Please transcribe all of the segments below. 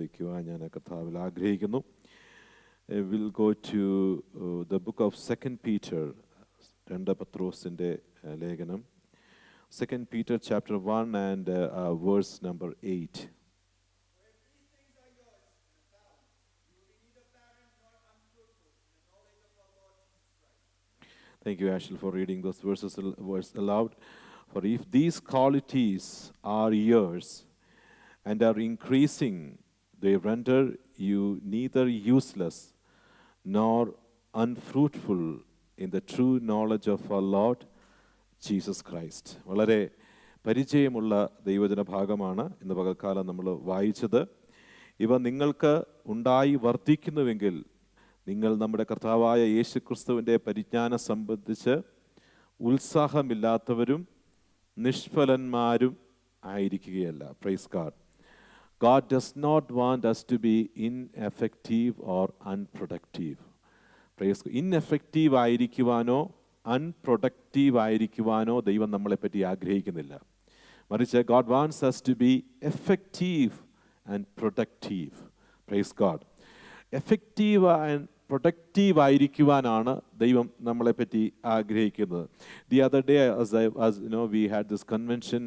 വയ്ക്കുവാൻ ഞാൻ കർത്താവിൽ ആഗ്രഹിക്കുന്നു. We'll go to the book of 2 Peter, 2 പത്രോസിൻ്റെ ലേഖനം, 2 Peter chapter 1 and verse number 8. Thank you, Ashel, for reading those verses aloud. For if these qualities are yours and are increasing, they render you neither useless nor unfruitful in the true knowledge of our Lord Jesus Christ. വളരെ പരിചയമുള്ള ദൈവജന ഭാഗമാണ് ഇന്ന് പകൽക്കാലം നമ്മൾ വായിച്ചത്. ഇവ നിങ്ങൾക്ക് ഉണ്ടായി വർദ്ധിക്കുന്നുവെങ്കിൽ നിങ്ങൾ നമ്മുടെ കർത്താവായ യേശു ക്രിസ്തുവിൻ്റെ പരിജ്ഞാനം സംബന്ധിച്ച് ഉത്സാഹമില്ലാത്തവരും നിഷ്ഫലന്മാരും ആയിരിക്കുകയല്ല. Praise God. God does not want us to be ineffective or unproductive. Ineffective ആയിരിക്കുവാനോ അൺപ്രൊഡക്റ്റീവ് ആയിരിക്കുവാനോ ദൈവം നമ്മളെപ്പറ്റി ആഗ്രഹിക്കുന്നില്ല. മറിച്ച് God wants us to be effective and productive. Praise God. Effective and productive ആയിരിക്കുവാനാണ് ദൈവം നമ്മളെപ്പറ്റി ആഗ്രഹിക്കുന്നത്. The other day, as you know, we had this convention,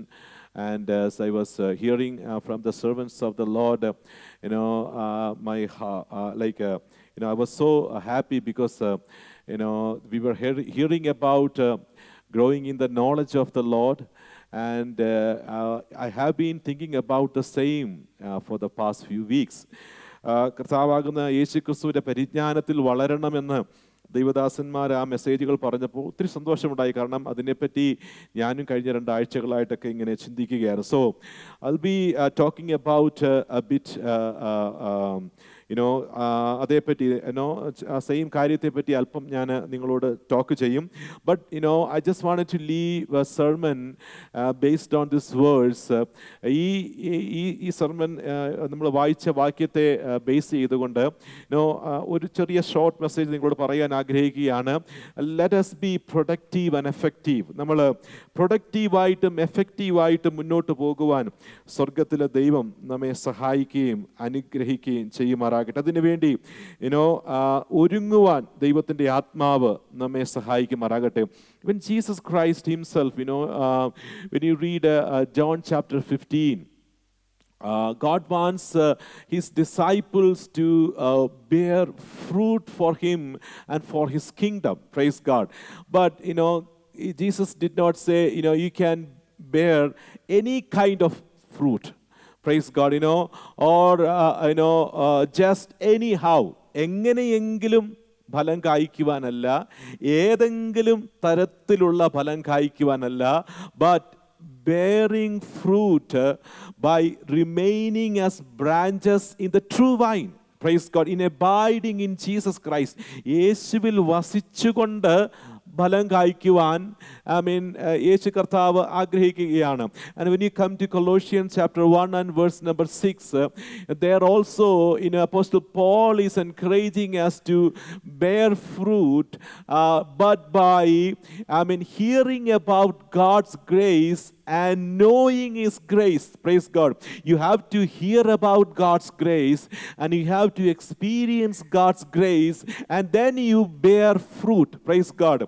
and as I was hearing from the servants of the Lord, I was so happy because we were hearing about growing in the knowledge of the Lord, and I have been thinking about the same for the past few weeks. കർത്താവാകുന്ന യേശു ക്രിസ്തുവിൻ്റെ പരിജ്ഞാനത്തിൽ വളരണമെന്ന് ദൈവദാസന്മാർ ആ മെസ്സേജുകൾ പറഞ്ഞപ്പോൾ ഒത്തിരി സന്തോഷമുണ്ടായി. കാരണം അതിനെപ്പറ്റി ഞാനും കഴിഞ്ഞ 2 ആഴ്ചകളായിട്ടൊക്കെ ഇങ്ങനെ ചിന്തിക്കുകയാണ്. So I'll be talking about a bit അതേപ്പറ്റി സെയിം കാര്യത്തെപ്പറ്റി അല്പം ഞാൻ നിങ്ങളോട് ടോക്ക് ചെയ്യും. But I just wanted to leave a sermon based on this verse. ഈ സെർമൺ നമ്മൾ വായിച്ച വാക്യത്തെ ബേസ് ചെയ്തുകൊണ്ട് ഒരു ചെറിയ ഷോർട്ട് മെസ്സേജ് നിങ്ങളോട് പറയാൻ ആഗ്രഹിക്കുകയാണ്. Let us be productive and effective. നമ്മൾ പ്രൊഡക്റ്റീവായിട്ടും എഫക്റ്റീവായിട്ടും മുന്നോട്ട് പോകുവാൻ സ്വർഗത്തിലെ ദൈവം നമ്മെ സഹായിക്കുകയും അനുഗ്രഹിക്കുകയും ചെയ്യുമാറാകട്ടെ. അതിനുവേണ്ടി ഒരുങ്ങുവാൻ ദൈവത്തിൻ്റെ ആത്മാവ് നമ്മെ സഹായിക്കുമാറാകട്ടെ. When Jesus Christ himself, when you read John chapter 15, God wants his disciples to bear fruit for him and for his kingdom. Praise God. But Jesus did not say you can bear any kind of fruit. Praise God. Or just anyhow, എങ്ങനെയെങ്കിലും ഫലം കായ്ക്കുവാനല്ല, ഏതെങ്കിലും തരത്തിലുള്ള ഫലം കായ്ക്കുവാനല്ല, but bearing fruit by remaining as branches in the true vine. Praise God. In abiding in Jesus Christ. യേശുവിൽ വസിച്ചുകൊണ്ട് ഫലം കായ്ക്കുവാൻ യേശു കർത്താവ് ആഗ്രഹിക്കുകയാണ്. And when you come to Colossians chapter 1 and verse number 6, there also Apostle Paul is encouraging us to bear fruit, but by hearing about God's grace and knowing his grace. Praise God. You have to hear about God's grace and you have to experience God's grace, and then you bear fruit. Praise God.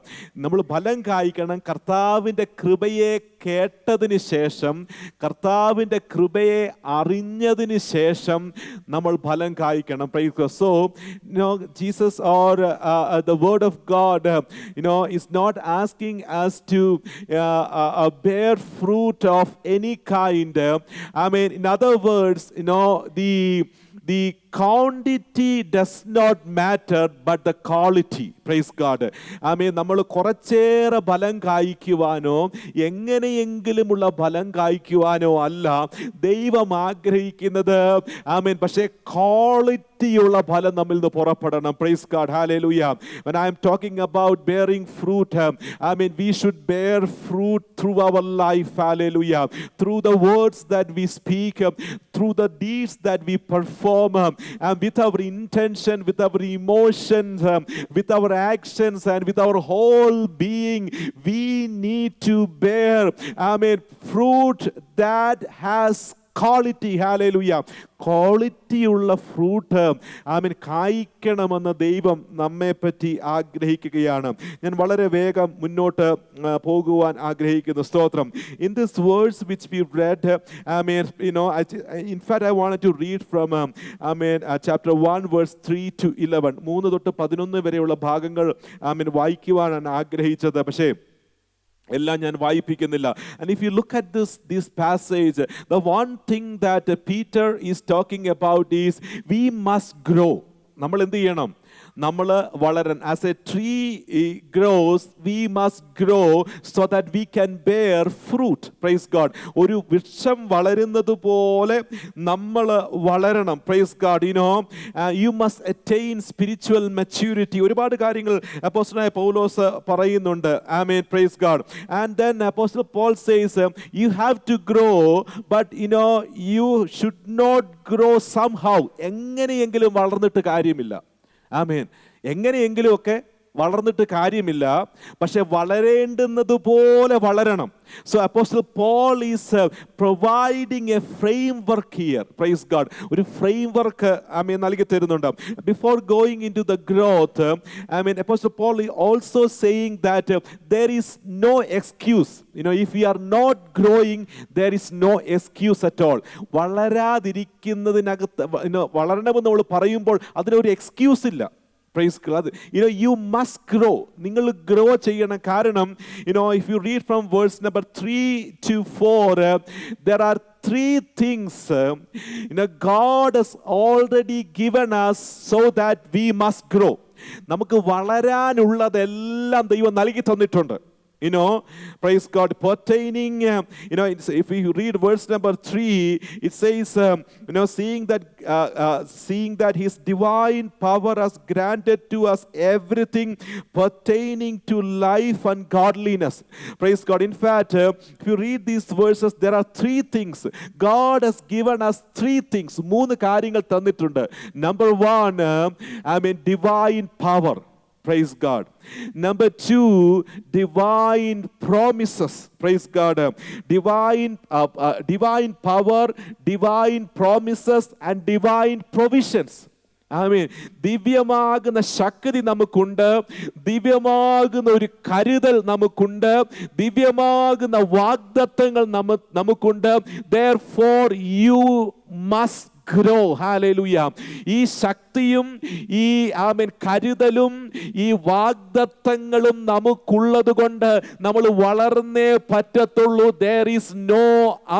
നമ്മൾ ഫലം കായ്ക്കണം. കർത്താവിൻ്റെ കൃപയെ കേട്ടതിന് ശേഷം, കർത്താവിൻ്റെ കൃപയെ അറിഞ്ഞതിന് ശേഷം നമ്മൾ ഫലം കായ്ക്കണം. Praise God. So Jesus or the word of God is not asking us to bear fruit of any kind. In other words, the quantity does not matter, but the quality. Praise God. നമ്മൾ കുറച്ചേറെ ഫലം കായ്ക്കുവാനോ എങ്ങനെയെങ്കിലുമുള്ള ഫലം കായ്ക്കുവാനോ അല്ല ദൈവം ആഗ്രഹിക്കുന്നത്. പക്ഷേ ക്വാളിറ്റിയുള്ള ഫലം നമ്മിൽ നിന്ന് പുറപ്പെടണം. Praise God. Hallelujah. When I am talking about bearing fruit, we should bear fruit through our life. Hallelujah. Through the words that we speak, through the deeds that we perform, and with our intention, with our emotions, with our actions, and with our whole being, we need to bear fruit that has quality. Hallelujah. ക്വാളിറ്റിയുള്ള fruit കായ്ക്കണമെന്ന് ദൈവം നമ്മെപ്പറ്റി ആഗ്രഹിക്കുകയാണ്. ഞാൻ വളരെ വേഗം മുന്നോട്ട് പോകുവാൻ ആഗ്രഹിക്കുന്നു. സ്തോത്രം. In this verse which we read, in fact I wanted to read from chapter 1 verse 3 to 11. 3 തൊട്ട് 11 വരെയുള്ള ഭാഗങ്ങൾ വായിക്കുവാനാണ് ആഗ്രഹിച്ചത്. പക്ഷേ എല്ലാം ഞാൻ വായിപ്പിക്കുന്നില്ല. And if you look at this passage, the one thing that Peter is talking about is we must grow. നമ്മൾ എന്ത് ചെയ്യണം? നമ്മൾ വളരാൻ. As a tree grows, we must grow so that we can bear fruit. Praise God. ഒരു വൃക്ഷം വളരുന്നത് പോലെ നമ്മൾ വളരണം. Praise God. You must attain spiritual maturity. ഒരുപാട് കാര്യങ്ങൾ അപ്പോസ്തലനായ പൗലോസ് പറയുന്നുണ്ട്. Amen. Praise God. And then Apostle Paul says, you have to grow, but you should not grow somehow. എങ്ങനെയെങ്കിലും വളർന്നിട്ട് കാര്യമില്ല. ആമേൻ. എങ്ങനെയെങ്കിലുമൊക്കെ വളർന്നിട്ട് കാര്യമില്ല, പക്ഷെ വളരേണ്ടുന്നത് പോലെ വളരണം. So Apostle Paul is providing a framework here. Praise God. ഒരു framework നൽകി തരുന്നുണ്ട്. Before going into the growth, Apostle Paul is also saying that there is no excuse. If we are not growing, there is no excuse at all. വളരാതിരിക്കുന്നതിനകത്ത് വളരണമെന്ന് നമ്മൾ പറയുമ്പോൾ അതിനൊരു excuse ഇല്ല. Praise God. You must grow. നിങ്ങൾ grow ചെയ്യണം. കാരണം if you read from verse number 3 to 4, there are 3 things God has already given us so that we must grow. നമുക്ക് വളരാനുള്ളതെല്ലാം ദൈവം നൽകി തന്നിട്ടുണ്ട്. Praise God. Pertaining, if you read verse number 3, it says, seeing that His divine power has granted to us everything pertaining to life and godliness. Praise God. In fact, if you read these verses, there are 3 things. God has given us 3 things. 3 കാര്യങ്ങൾ തന്നിട്ടുണ്ട്. Number 1, divine power. Praise God. Number 2, divine promises. Praise God. Divine power, divine promises and divine provisions. ദിവ്യമാകുന്ന ശക്തി നമുക്കുണ്ട്, ദിവ്യമാകുന്ന ഒരു കരുതൽ നമുക്കുണ്ട്, ദിവ്യമാകുന്ന വാഗ്ദത്തങ്ങൾ നമുക്കുണ്ട്. Therefore you must grow. Hallelujah. ഈ ശക്തിയും ഈ കരുതലും ഈ വാഗ്ദത്തങ്ങളും നമുക്കുള്ളത് കൊണ്ട് നമ്മൾ വളർന്നേ പറ്റത്തുള്ളൂ. There is no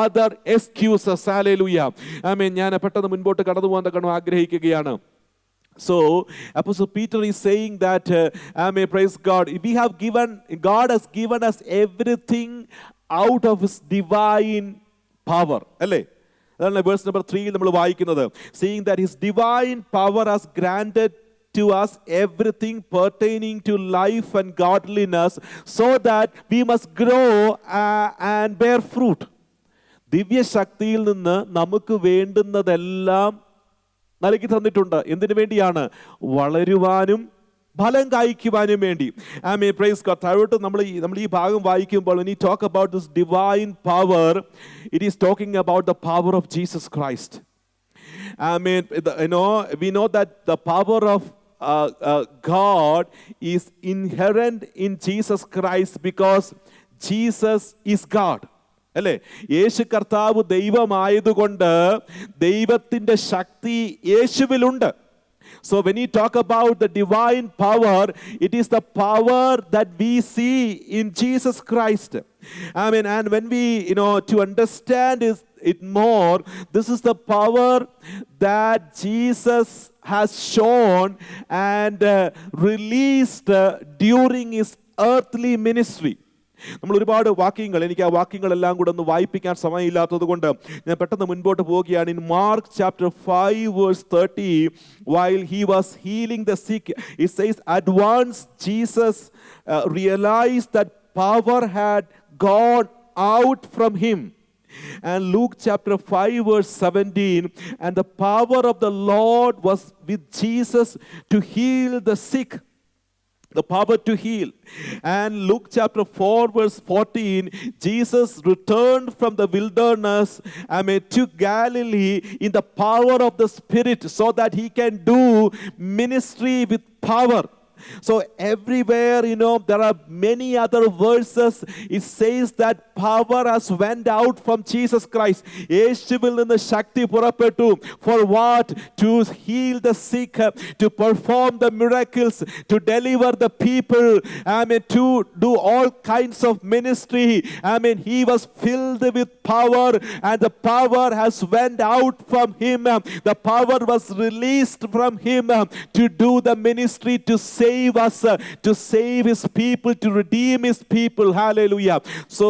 other excuses. Hallelujah. ഞാൻ പെട്ടെന്ന് മുൻപോട്ട് കടന്നു പോകാൻ ആഗ്രഹിക്കുകയാണ്. So Apostle Peter is saying that praise God, God has given us everything out of His divine power. അല്ലേ? അതാണ് വേഴ്സ് നമ്പർ 3 നമ്മൾ വായിക്കുന്നത്. Seeing that His divine power has granted to us everything pertaining to life and godliness, so that we must grow and bear fruit. ദിവ്യശക്തിയിൽ നിന്ന് നമുക്ക് വേണ്ടുന്നതെല്ലാം നൽകി തന്നിട്ടുണ്ട്. എന്തിനു വേണ്ടിയാണ്? വളരുവാനും ഫലം കായ്ക്കുവാനും വേണ്ടി. Praise God. താഴോട്ട് നമ്മൾ ഈ ഭാഗം വായിക്കുമ്പോൾ when you talk about this divine power, it is talking about the power of Jesus Christ. We know that the power of God is inherent in Jesus Christ because Jesus is God. അല്ലേ? യേശു കർത്താവ് ദൈവമായതുകൊണ്ട് ദൈവത്തിൻ്റെ ശക്തി യേശുവിലുണ്ട്. So when you talk about the divine power, it is the power that we see in Jesus Christ. And when we, to understand it more, this is the power that Jesus has shown and released during His earthly ministry. നമ്മൾ ഒരുപാട് വാക്യങ്ങൾ, എനിക്ക് ആ വാക്യങ്ങളെല്ലാം കൂടെ ഒന്ന് വായിപ്പിക്കാൻ സമയമില്ലാത്തത് കൊണ്ട് ഞാൻ പെട്ടെന്ന് മുൻപോട്ട് പോവുകയാണ്. In mark chapter 5 verse 30, while He was healing the sick, it says, at once Jesus realized that power had gone out from Him. And Luke chapter 5 verse 17, and the power of the Lord was with Jesus to heal the sick. the power to heal. And Luke chapter 4 verse 14, Jesus returned from the wilderness, to Galilee in the power of the Spirit, so that he can do ministry with power. So everywhere, there are many other verses. It says that power has went out from Jesus Christ. യേശുവിൽ നിന്ന് ശക്തി പുറപ്പെട്ടു. For what? To heal the sick, to perform the miracles, to deliver the people, to do all kinds of ministry. He was filled with power, and the power has went out from him. The power was released from him to do the ministry, to save us, to save his people, to redeem his people. Hallelujah. So,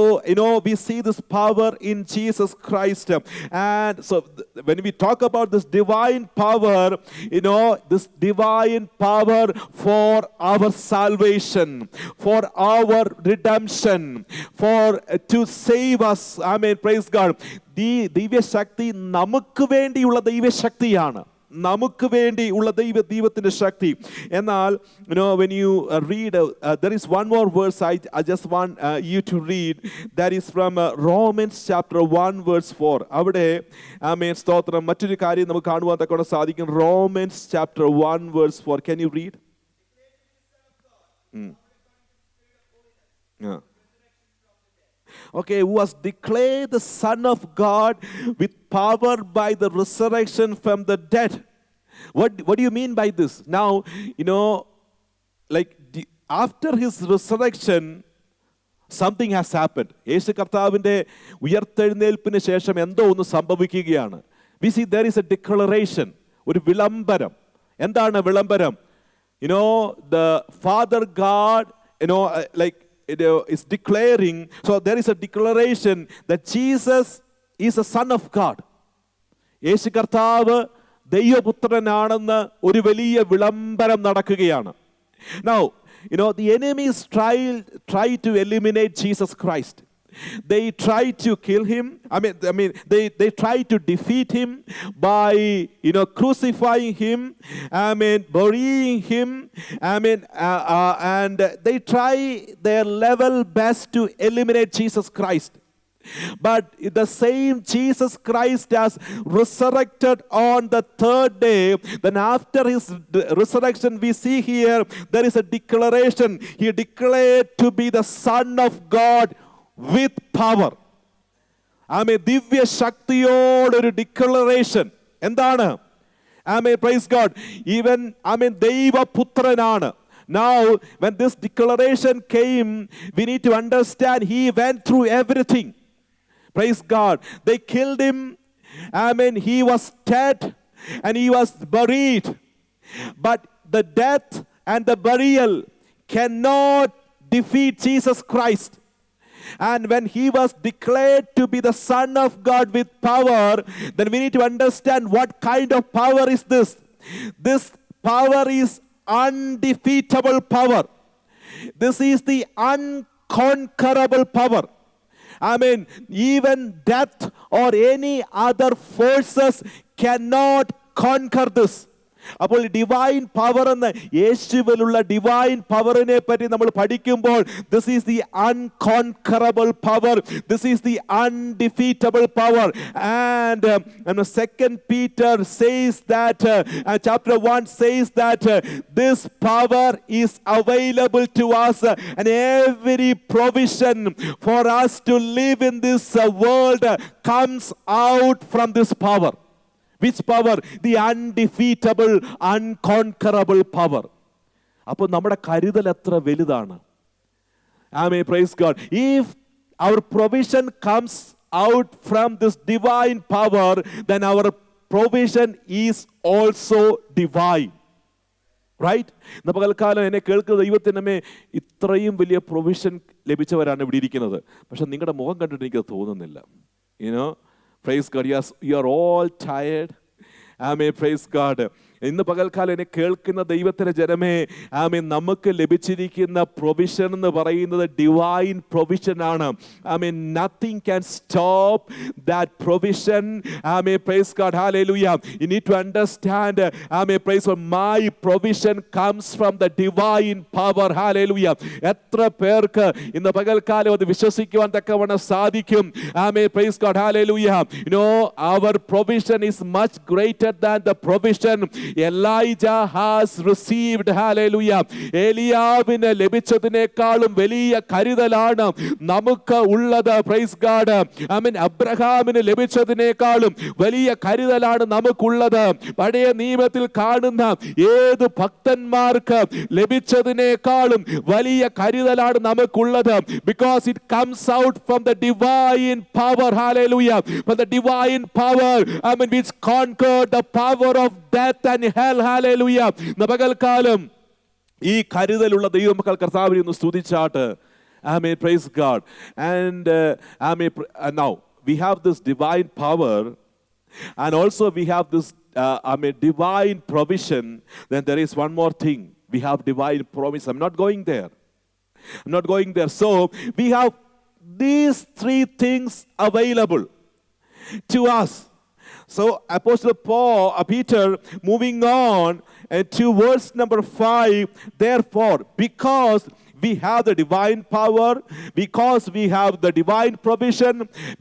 we see this power in Jesus Christ. And so when we talk about this divine power, this divine power for our salvation, for our redemption, for to save us. Praise God. ദിവ്യശക്തി നമുക്ക് വേണ്ടിയുള്ള ദൈവശക്തിയാണ്. നമുക്ക് വേണ്ടിയുള്ള ദൈവത്തിൻ്റെ ശക്തി. എന്നാൽ when you read, there is one more verse I just want you to read. That is from Romans chapter 1 verse 4. അവിടെ സ്തോത്രം മറ്റൊരു കാര്യം നമുക്ക് കാണുവാൻ തക്കോണം സാധിക്കും. Romans chapter 1 verse 4. Can you read? Okay, who was declared the Son of God with power by the resurrection from the dead. What do you mean by this? Now, after his resurrection, something has happened. യേശു കർത്താവിൻ്റെ ഉയർത്തെഴുന്നേൽപ്പിന് ശേഷം എന്തോ ഒന്ന് സംഭവിക്കുകയാണ്. We see there is a declaration, ഒരു വിളംബരം. എന്താണ് വിളംബരം? The Father God, is declaring. So there is a declaration that Jesus is a Son of God. യേശു കർത്താവ് ദൈവപുത്രനാണെന്ന് ഒരു വലിയ വിളംബരം നടക്കുകയാണ്. Now, the enemies try to eliminate Jesus Christ. They try to kill him. They try to defeat him by crucifying him, burying him, and they try their level best to eliminate Jesus Christ. But the same Jesus Christ has resurrected on the third day. Then after his resurrection, we see here there is a declaration. He declared to be the Son of God with power. ദിവ്യ ശക്തിയോടൊരു declaration. എന്താണ്? Praise God. Even ദൈവപുത്രനാണ്. Now, when this declaration came, we need to understand he went through everything. Praise God. They killed him. He was dead and he was buried. But the death and the burial cannot defeat Jesus Christ. And when he was declared to be the Son of God with power, then we need to understand what kind of power is this. This power is undefeatable power. This is the unconquerable power. Even death or any other forces cannot conquer this. അപ്പോൾ divine power എന്ന യേശുവിലുള്ള divine പവറിനെ പറ്റി നമ്മൾ പഠിക്കുമ്പോൾ this is the unconquerable power, this is the undefeatable power. And second Peter says that chapter 1 says that this power is available to us, and every provision for us to live in this world comes out from this power. Which power? The undefeatable, unconquerable power. അപ്പോൾ നമ്മുടെ കരുതൽ എത്ര വലുതാണ്. Praise God. If our provision comes out from this divine power, then our provision is also divine. Right? ഇന്ന് പകൽക്കാലം എന്നെ കേൾക്കുന്ന ദൈവത്തിനമേ ഇത്രയും വലിയ പ്രൊവിഷൻ ലഭിച്ചവരാണ് ഇവിടെ ഇരിക്കുന്നത്. പക്ഷെ നിങ്ങളുടെ മുഖം കണ്ടിട്ട് എനിക്ക് തോന്നുന്നില്ല. Praise God. Yes, you are all tired. Praise God. ഇന്ന് പകൽക്കാലം എന്നെ കേൾക്കുന്ന ദൈവത്തിൻ്റെ ജനമേ, ആമേൻ, നമുക്ക് ലഭിച്ചിരിക്കുന്ന പ്രൊവിഷൻ എന്ന് പറയുന്നത് ഡിവൈൻ പ്രൊവിഷനാണ്. Amen, nothing can stop that provision. Amen, praise God, hallelujah. You need to understand, amen, praise God, my provision comes from the divine power. Hallelujah. എത്ര പേർക്ക് ഇന്ന് പകൽക്കാലം അത് വിശ്വസിക്കുവാൻ തക്കവണ്ണം സാധിക്കും? Amen, praise God, hallelujah. You know, our provision is much greater than the provision Elijah has received. Hallelujah. ഏലിയാവിന് ലഭിച്ചതിനേക്കാളും വലിയ കരുതലാണ് നമുക്ക് ഉള്ളത്. Praise God. ആമേൻ. അബ്രഹാമിന് ലഭിച്ചതിനേക്കാളും വലിയ കരുതലാണ് നമുക്കുള്ളത്. പഴയ നിയമത്തിൽ കാണുന്ന ഏത് ഭക്തന്മാർക്ക് ലഭിച്ചതിനേക്കാളും വലിയ കരുതലാണ് നമുക്കുള്ളത്. Because it comes out from the divine power. Hallelujah. From the divine power, amen, which conquered the power of death and hell. Hallelujah. പകൽക്കാലം ഈ കരുതലുള്ള ദൈവമക്കൾ കർത്താവിനെ ഒന്ന് സ്തുതിച്ചാട്ട്. Amen, praise God. And amen, now we have this divine power and also we have this divine provision. Then there is one more thing. We have divine promise. I'm not going there. So we have these three things available to us. So Apostle Peter, moving on to verse number 5, therefore, because we have the divine power, because we have the divine provision,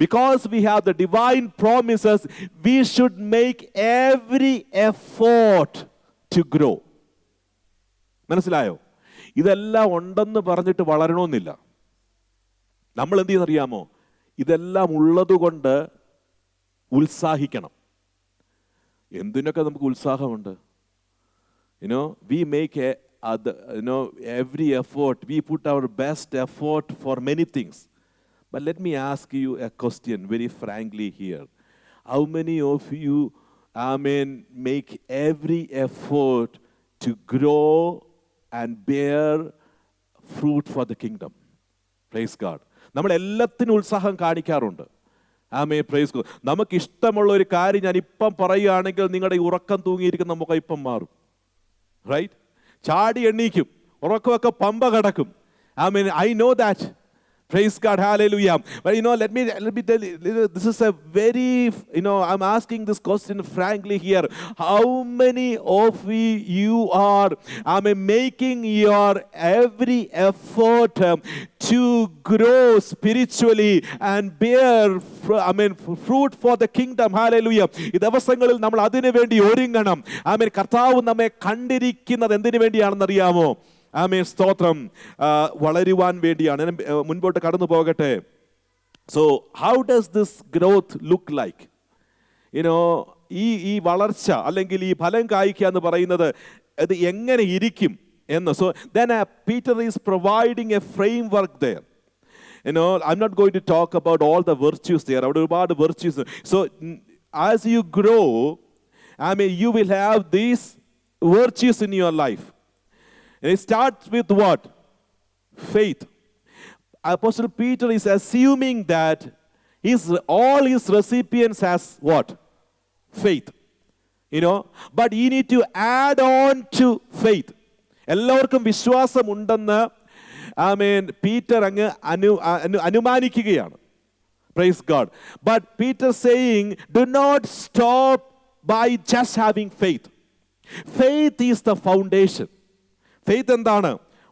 because we have the divine promises, we should make every effort to grow. മനസ്സിലായോ? ഇതെല്ലാം ഉണ്ടെന്ന് പറഞ്ഞിട്ട് വളരണമെന്നില്ല. നമ്മൾ എന്ത് ചെയ്യുന്നറിയാമോ? ഇതെല്ലാം ഉള്ളതുകൊണ്ട് ഉത്സാഹിക്കണം. എന്തിനൊക്കെ നമുക്ക് ഉത്സാഹമുണ്ട്. We make every effort. We put our best effort for many things. But let me ask you a question very frankly here. How many of you, amen, make every effort to grow and bear fruit for the kingdom? Praise God. നമ്മൾ എല്ലാത്തിനും ഉത്സാഹം കാണിക്കാറുണ്ട്. ആമേൻ, praise God. നമുക്ക് ഇഷ്ടമുള്ള ഒരു കാര്യം ഞാൻ ഇപ്പം പറയുകയാണെങ്കിൽ നിങ്ങളുടെ ഈ ഉറക്കം തൂങ്ങിയിരിക്കുന്ന മുഖം ഇപ്പം മാറും. റൈറ്റ്? ചാടി എണ്ണീക്കും, ഉറക്കമൊക്കെ പമ്പ കിടക്കും. Amen, I know that. Praise God, hallelujah. But let me tell you, this is a very, I'm asking this question frankly here. How many of you are, making your every effort to grow spiritually and bear, fruit for the kingdom? Hallelujah. ഈ ദിവസങ്ങളിൽ നമ്മൾ അതിനു വേണ്ടി ഒരുങ്ങണം. ആമേൻ. കർത്താവ് നമ്മെ കണ്ടിരിക്കുന്നത് എന്തിനു വേണ്ടിയാണെന്നറിയാമോ? ആമേൻ, സ്തോത്രം. വളരുവാൻ വേണ്ടിയാണ്. മുൻപോട്ട് കടന്നു പോകട്ടെ. So how does this growth look like? ഈ വളർച്ച അല്ലെങ്കിൽ ഈ ഫലം കായ്ക്കുക എന്ന് പറയുന്നത് അത് എങ്ങനെ ഇരിക്കും എന്ന്. So then Peter is providing a framework there. I'm not going to talk about all the virtues there. അവിടെ ഒരുപാട് virtues. So as you grow, you will have these virtues in your life. And it starts with what? Faith. Apostle Peter is assuming that all his recipients has what? Faith. But you need to add on to faith. എല്ലാവർക്കും വിശ്വാസം ഉണ്ടെന്ന് Peter അങ്ങ് അനുമാനിക്കുകയാണ്. Praise God. But Peter saying, do not stop by just having faith. Faith is the foundation. Faith എന്താണ്?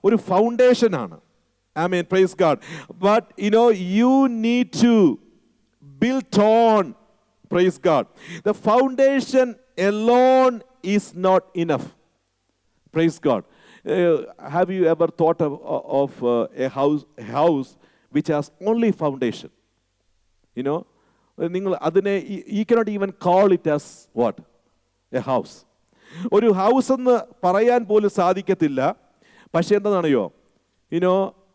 ഒരു foundation ആണ്. Amen, praise God. But you need to build on. Praise God. The foundation alone is not enough. Praise God. Have you ever thought of a house which has only foundation? നിങ്ങൾ അതിനെ, you cannot even call it as what? A house. ഒരു house എന്ന് പറയാൻ പോലും സാധിക്കത്തില്ല. പക്ഷെ എന്താണെന്നറിയോ?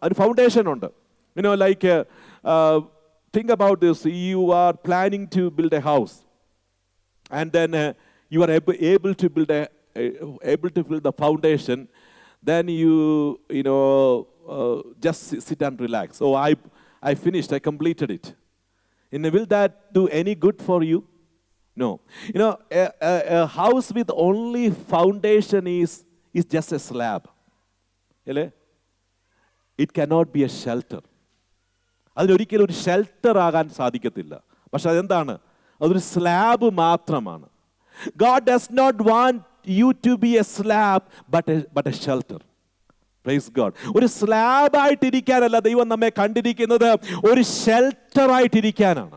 ഒരു ഫൗണ്ടേഷൻ ഉണ്ട്. Like think about this. You are planning to build a house, and then you are able to build the foundation. Then you just sit and relax. Oh, I finished. I completed it. Will that do any good for you? No. You know, a house with only foundation is just a slab. അല്ലേ? It cannot be a shelter. അതിനൊരിക്കലും ഒരു shelter ആകാൻ സാധിക്കത്തില്ല. പക്ഷെ അതെന്താണ്? അതൊരു slab മാത്രമാണ്. God does not want you to be a slab but a shelter. Praise God. ഒരു slab ആയിട്ടിരിക്കാനല്ല ദൈവം നമ്മെ കണ്ടിരിക്കുന്നത്, ഒരു shelter ആയിട്ടിരിക്കാനാണ്.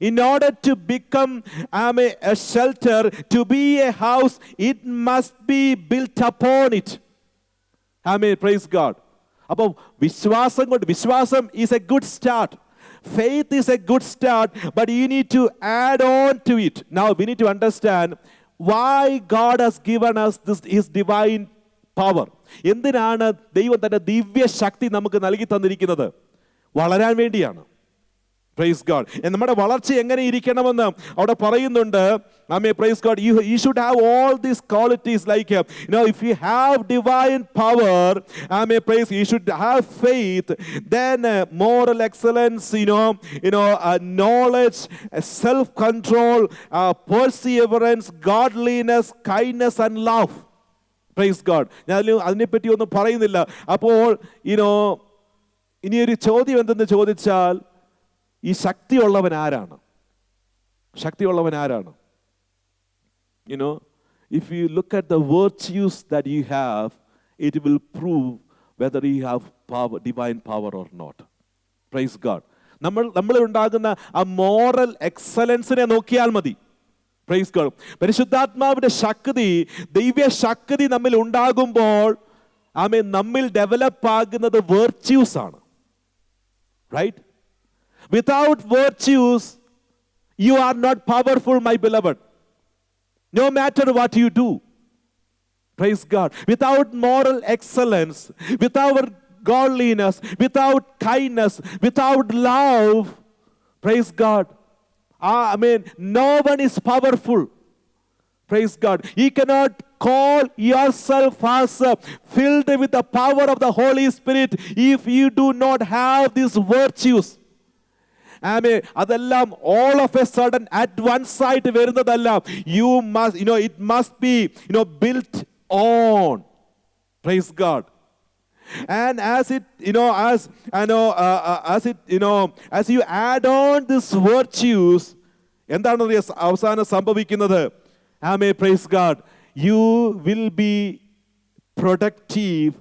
In order to become a shelter, to be a house, it must be built upon it. Amen. Praise God. അപ്പോൾ വിശ്വാസം is a good start. Faith is a good start, but you need to add on to it. Now we need to understand why God has given us his divine power. എന്തിനാണ് ദൈവം തന്റെ ദിവ്യ ശക്തി നമുക്ക് നൽകി തന്നിരിക്കുന്നത്? വളരാൻ വേണ്ടിയാണ്. Praise God. നമ്മുടെ വളർച്ച എങ്ങനെ ഇരിക്കണമെന്ന് അവിടെ പറയുന്നുണ്ട്. Amen. Praise God. You should have all these qualities, like if you have divine power, amen, praise, you should have faith, then moral excellence, knowledge, self-control, perseverance, godliness, kindness and love. Praise God. ഞാൻ അതിനെപ്പറ്റി ഒന്നും പറയുന്നില്ല. അപ്പോൾ ഇനിയൊരു ചോദ്യം എന്തെന്ന് ചോദിച്ചാൽ, ഈ ശക്തിയുള്ളവൻ ആരാണ്? ശക്തിയുള്ളവൻ ആരാണ്? If you look at the virtues that you have, it will prove whether you have power, divine power or not. Praise God. നമ്മൾ ഉണ്ടാകുന്ന ആ മോറൽ എക്സലൻസിനെ നോക്കിയാൽ മതി. Praise God. പരിശുദ്ധാത്മാവിന്റെ ശക്തി, ദിവ്യ ശക്തി നമ്മിൽ ഉണ്ടാകുമ്പോൾ നമ്മിൽ ഡെവലപ്പ് ആകുന്നത് വെർച്യൂസ് ആണ്. Right? Without virtues, you are not powerful, my beloved. No matter what you do. Praise God. Without moral excellence, without godliness, without kindness, without love, praise God. No one is powerful. Praise God. You cannot call yourself as filled with the power of the Holy Spirit if you do not have these virtues. അതെല്ലാം all of a sudden at one side വരുന്നതല്ല. You must, it must be, built on. Praise God. And as you add on these virtues, എന്താണ് അവസാനം സംഭവിക്കുന്നത്? Praise God. You will be productive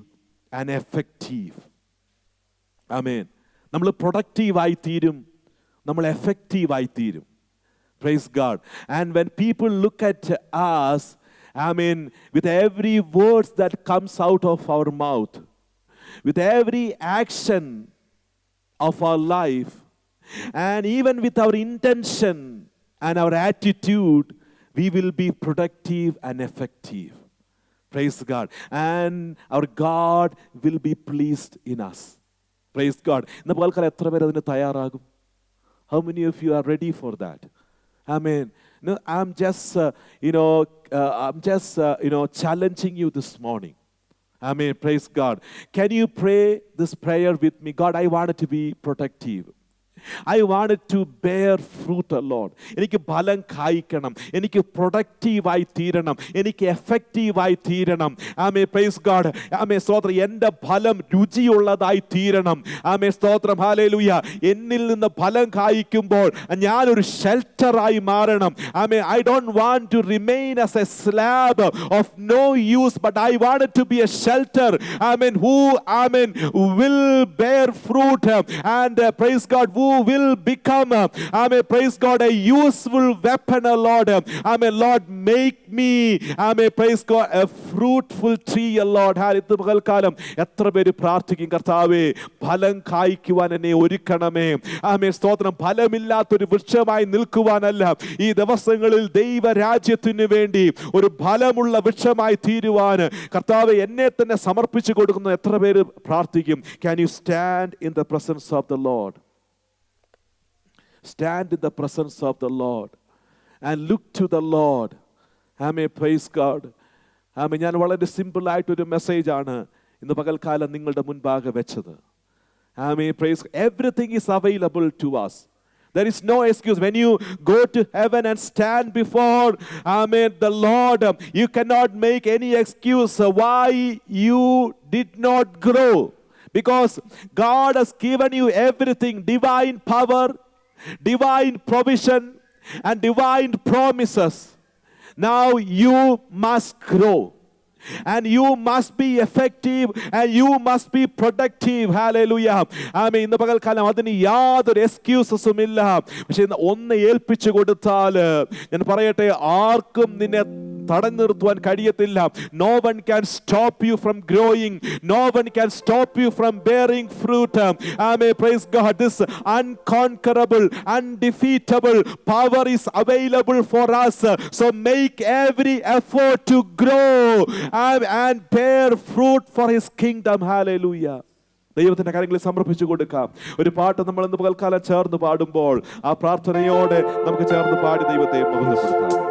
and effective. Amen. നമ്മൾ പ്രൊഡക്റ്റീവായി തീരും, നമ്മൾ എഫക്റ്റീവായി തീരും. Praise God. And when people look at us, with every word that comes out of our mouth, with every action of our life, and even with our intention and our attitude, we will be productive and effective. Praise God. And our God will be pleased in us. Praise God. ഇന്ന് പകൽക്കാലം എത്ര പേര് അതിന് തയ്യാറാകും? How many of you are ready for that? Amen. No, I'm just challenging you this morning. Amen. Praise God. Can you pray this prayer with me? God, I want it to be productive. I wanted to bear fruit, Lord. എനിക്ക് ഫലം കായ്ക്കണം, എനിക്ക് പ്രൊഡക്റ്റീവായി തീരണം, എനിക്ക് എഫക്റ്റീവായി തീരണം. ആമേ praise God. ആമേ സ്തോത്രം. എൻ്റെ ഫലം രുചിയുള്ളതായി തീരണം. ആമേ സ്തോത്രം. ഹല്ലേലൂയ. എന്നിൽ നിന്ന് ഫലം കായ്ക്കുമ്പോൾ ഞാനൊരു ഷെൽട്ടറായി മാറണം. ആമേ I don't want to remain as a slab of no use, but I wanted to be a shelter. Amen. Who will bear fruit and praise God, who will become, praise God, a useful weapon, Lord. Lord, make me, praise God, a fruitful tree, Lord. പകൽക്കാലം എത്ര പേര് പ്രാർത്ഥിക്കും, കർത്താവേ ഫലം കായ്ക്കുവാൻ എന്നെ ഒരുക്കണമേ. സ്തോത്രം. ഫലമില്ലാത്തൊരു വൃക്ഷമായി നിൽക്കുവാനല്ല, ഈ ദിവസങ്ങളിൽ ദൈവരാജ്യത്തിന് വേണ്ടി ഒരു ഫലമുള്ള വൃക്ഷമായി തീരുവാൻ കർത്താവേ എന്നെ തന്നെ സമർപ്പിച്ചു കൊടുക്കുന്ന എത്ര പേര് പ്രാർത്ഥിക്കും? Can you stand in the presence of the Lord? Stand in the presence of the Lord and look to the Lord. Amen. Praise God. ഞാൻ വളരെ സിമ്പിൾ ആയിട്ടൊരു മെസ്സേജാണ് ഇന്ന് പകൽക്കാലം നിങ്ങളുടെ മുൻപാകെ വെച്ചത്. Amen. Praise. Everything is available to us. There is no excuse. When you go to heaven and stand before, the Lord, you cannot make any excuse why you did not grow. Because God has given you everything, divine power, divine provision, and divine promises. Now you must grow. And you must be effective and you must be productive. Hallelujah. ഇന്ന് പകൽക്കാലം അതിന് യാതൊരു എക്സ്ക്യൂസസും ഇല്ല. പക്ഷെ ഒന്ന് ഏൽപ്പിച്ചു കൊടുത്താൽ ഞാൻ പറയട്ടെ, ആർക്കും നിന്നെ തടഞ്ഞു നിർത്തുവാൻ കഴിയത്തില്ല. No one can stop you from growing. No one can stop you from bearing fruit. Amen. Praise God. This unconquerable, undefeatable power is available for us. So make every effort to grow and bear fruit for His kingdom. Hallelujah. ദൈവത്തിന്റെ കാര്യങ്ങളിൽ സമർപ്പിച്ചു കൊടുക്കാം. ഒരു പാട്ട് നമ്മൾ ഇന്ന് പകൽക്കാലം ചേർന്ന് പാടുമ്പോൾ ആ പ്രാർത്ഥനയോടെ നമുക്ക് ചേർന്ന് പാടി ദൈവത്തെ മഹത്വപ്പെടുത്താം.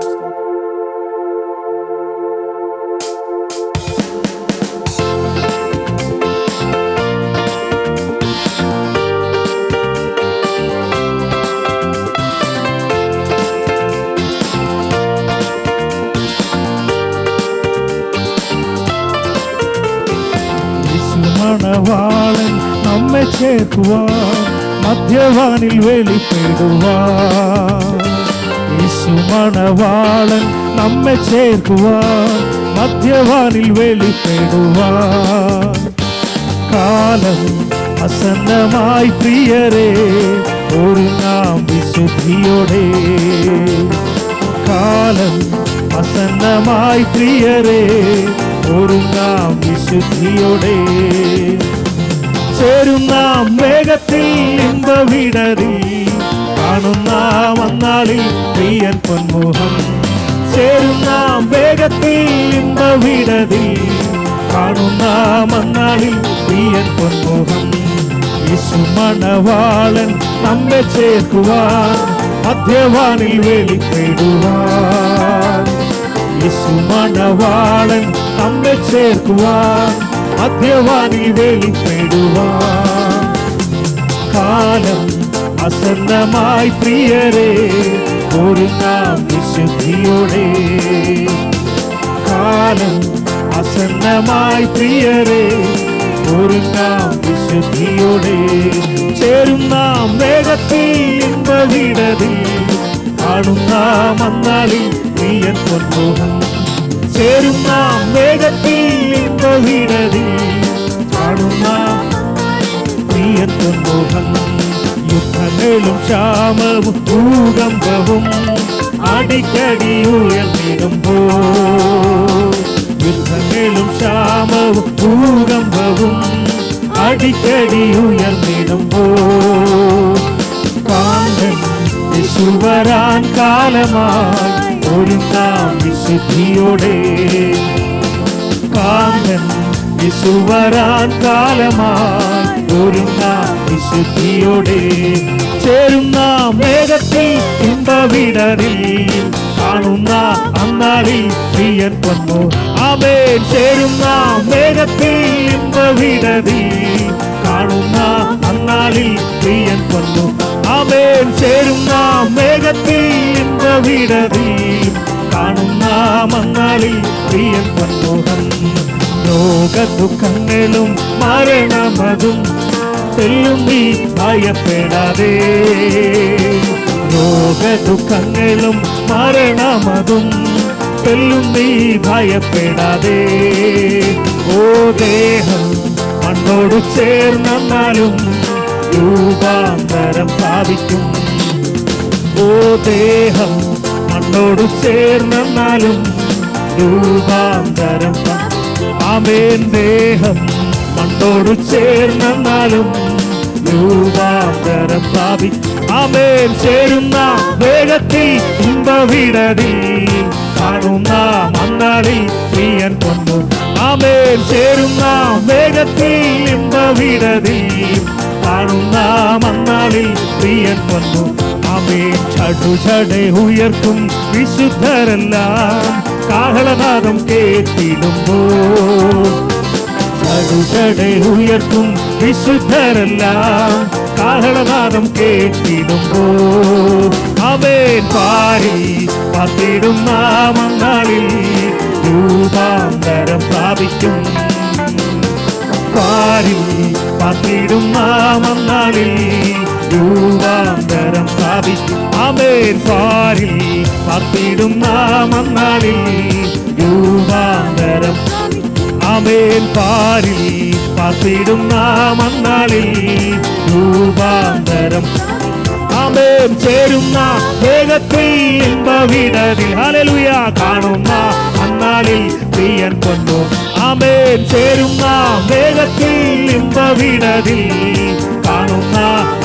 മണവാളൻ നമ്മെ ചേർക്കുവാൻ മധ്യവാനിൽ വെളിപ്പെടുവാൻ. യേശു മണവാളൻ നമ്മെ ചേർക്കുവാൻ മധ്യവാനിൽ വെളിപ്പെടുവാൻ. കാലം അസന്നമായി പ്രിയരേ, ഒരുങ്ങാം വിശുദ്ധിയോടെ. കാലം അസന്നമായി പ്രിയരേ, ഒരുങ്ങാം വിശുദ്ധിയോടെ. ചേരുന്നാം വേഗത്തിൽ ഇമ്പവിടറി, കാണുന്നാം അന്നാളിൽ പ്രിയൻ പൊന്മുഖം. ചേരുന്നാം വേഗത്തിൽ ഇമ്പവിടറി, കാണുന്നാം അന്നാളിൽ പ്രിയൻ പൊന്മുഖം. യേശു മണവാളൻ നമ്മെ ചേർക്കുവാൻ മധ്യവാനിൽ വെളിപ്പെടുവാൻ. യേശു മണവാളൻ നമ്മെ ചേർക്കുവാൻ മധ്യവാനിൽ വെളിപ്പെടുവാൻ. കാലം അസന്നമായി പ്രിയരേ, ഒരുങ്ങാം വിശുദ്ധിയോടെ. കാലം അസന്നമായി പ്രിയരേ, ഒരുങ്ങാം വിശുദ്ധിയോടെ. ചേരുന്നാം വേഗത്തിൽ ഇമ്പവിടതിൽ, കാണുന്നാം അന്നാളിൽ പ്രിയൻ പൊന്മുഖം. ചേരുന്നാം വേഗത്തിൽ ഇമ്പവിടതിൽ, കാണുന്നാം പ്രിയൻ പൊന്മുഖം. യുദ്ധങ്ങളും ക്ഷാമവും ഭൂകമ്പവും അടിക്കടി ഉയർന്നിടുമ്പോൾ, യുദ്ധങ്ങളും ക്ഷാമവും ഭൂകമ്പവും അടിക്കടി ഉയർന്നിടുമ്പോൾ, കാന്തൻ യേശു വരാൻ കാലമായി ഒരുങ്ങാം വിശുദ്ധിയോടെ. കാന്തൻ യേശു വരാൻ കാലമായി ഒരുങ്ങാം വിശുദ്ധിയോടെ. ചേരുന്നാം വേഗത്തിൽ ഇമ്പവിടറിൽ, കാണുന്ന അന്നാളിൽ പ്രിയൻ പൊന്നു. ആമേൻ. ചേരുന്നാം വേഗത്തിൽ ഇമ്പവിടറിൽ, കാണുന്ന അന്നാളിൽ പ്രിയൻ പൊന്നു. ആമേൻ. ചേരുന്നാം വേഗത്തിൽ ഇമ്പവിടറിൽ, കാണുന്ന അന്നാളിൽ പ്രിയൻ പൊന്മുഖം. ലോകദുഃഖങ്ങളും മരണമതും തെല്ലും നീ ഭയപ്പെടാതെ. ലോകദുഃഖങ്ങളും മരണമതും തെല്ലും നീ ഭയപ്പെടാതെ. ഓ ദേഹം മണ്ണോട് ചേർന്നാലും രൂപാന്തരം പ്രാപിക്കും. ഓ ദേഹം മണ്ണോട് ചേർന്നാലും രൂപാന്തരം. ആമേൻ. ദേഹം മണ്ണോട് ചേർന്നാലും രൂപാന്തരം പ്രാപിക്കും. ആമേൻ. ചേരുന്ന വേഗത്തിൽ ഇമ്പവിടതിൽ, കാണുന്ന അന്നാളിൽ പ്രിയൻ പൊന്നു. ആമേൻ. ചേരുന്ന വേഗത്തിൽ ഇമ്പവിടതിൽ, കാണുന്ന അന്നാളിൽ പ്രിയൻ പൊന്നു. ആമേൻ. ചടുചടെ ഉയർക്കും വിശുദ്ധരെല്ലാം കാഹളനാദം കേട്ടിടുമ്പോൾ, ചടുചടെ ഉയർക്കും വിശുദ്ധരെല്ലാം കാഹളനാദം കേട്ടിടുമ്പോ ആമേൻ പാരിൽ പാർത്തിടും നാമങ്ങളിൽ രൂപാന്തരം പ്രാപിക്കും. പാരിൽ പാർത്തിടും നാമങ്ങളിൽ രൂപാന്തരം പ്രാപിക്കും. ആമേൻ പാരിൽ പാർത്തിടും നാമങ്ങളിൽ രൂപാന്തരം. ആമേൻ പാരിൽ പാർത്തിടും നാമങ്ങളിൽ രൂപാന്തരം. ആമേൻ ചേരുന്ന വേഗത്തിൽ ഇമ്പവിടതിൽ ഹല്ലേലൂയ കാണുന്ന അന്നാളിൽ പ്രിയൻ കൊണ്ടു. ആമേൻ ചേരുന്ന വേഗത്തിൽ ഇമ്പവിടതിൽ കാണുന്ന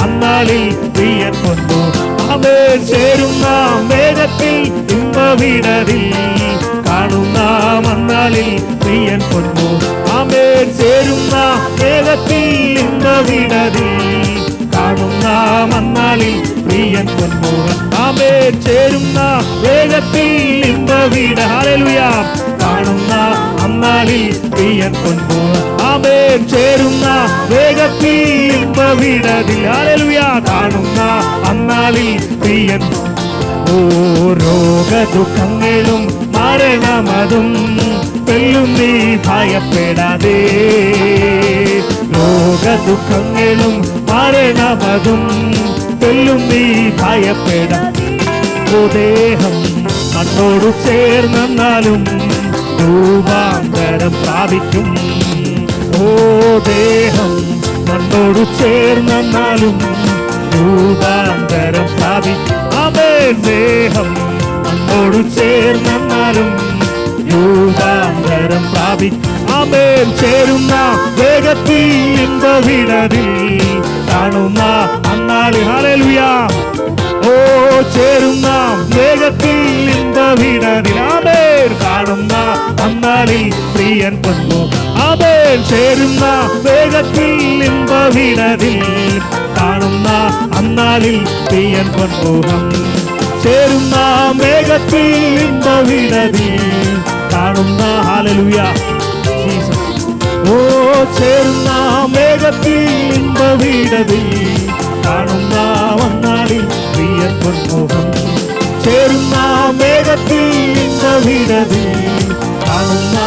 അന്നാളിൽ പ്രിയൻ കൊണ്ടു. ആമേൻ ചേരുന്ന വേഗത്തിൽ ഇമ്പവിടതിൽ കാണുന്ന അന്നാളിൽ പ്രിയൻ കൊണ്ടു. ആമേൻ ചേരുന്ന വേഗത്തിൽ ഇമ്പവിടതിൽ കാണുന്ന മന്നാളിൽ പ്രിയൻ കൊണ്ടു. ആമേൻ ചേരുന്ന വേഗത്തിൽ ഇമ്പവിട ഹല്ലേലൂയ കാണുന്ന അന്നാളിൽ പ്രിയൻ കൊണ്ടു. ആമേൻ ചേരുന്ന വേഗത്തിൽ ഇമ്പവിടതിൽ ഹല്ലേലൂയ കാണുന്ന അന്നാളിൽ പ്രിയൻ. ഓ രോഗദുഃഖങ്ങളും മരണമതും വെല്ലും നീ ഭയപ്പെടാതെ. രോഗദുഃഖങ്ങളും മരണമതും വെല്ലും നീ ഭയപ്പെടാതെ. ഓ ദേഹം മണ്ണോടു ചേർന്നാലും രൂപാന്തരം പ്രാപിക്കും. ഓ ദേഹം മണ്ണോടു ചേർന്നാലും രൂപാന്തരം പ്രാപിക്കും. ആമേൻ ദേഹം മണ്ണോടു ചേർന്നാലും രൂപാന്തരം പ്രാപിക്കും. ആമേൻ ചേരുന്ന വേഗത്തിൽ ഇമ്പവിടതിൽ കാണുന്ന അന്നാളിൽ ഹല്ലേലൂയ. ഓ ചേരുന്ന വേഗത്തിൽ ഇമ്പവിടതിൽ ആമേൻ കാണുന്ന അന്നാളിൽ പ്രിയൻ കൊണ്ടു. ആമേൻ ചേരുന്ന വേഗത്തിൽ ഇമ്പവിടതിൽ കാണുന്ന അന്നാളിൽ പ്രിയൻ കൊണ്ടു. ചേരുന്ന വേഗത്തിൽ ഇമ്പവിടതിൽ കാണുന്ന ഹല്ലേലൂയ ജീസസ്. ഓ ചേരുന്ന വേഗത്തിൽ ഇമ്പവിടതിൽ കാണുന്ന വന്നാളിൽ പ്രിയൻ പൊന്മുഖം. ചേരുന്ന വേഗത്തിൽ ഇമ്പവിടതിൽ കാണുന്ന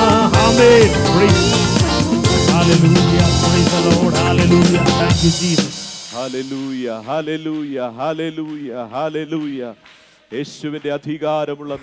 amen. Hallelujah praise the Lord hallelujah thank you Jesus. Hallelujah hallelujah hallelujah hallelujah. യേശുവിന്റെ അധികാരമുള്ള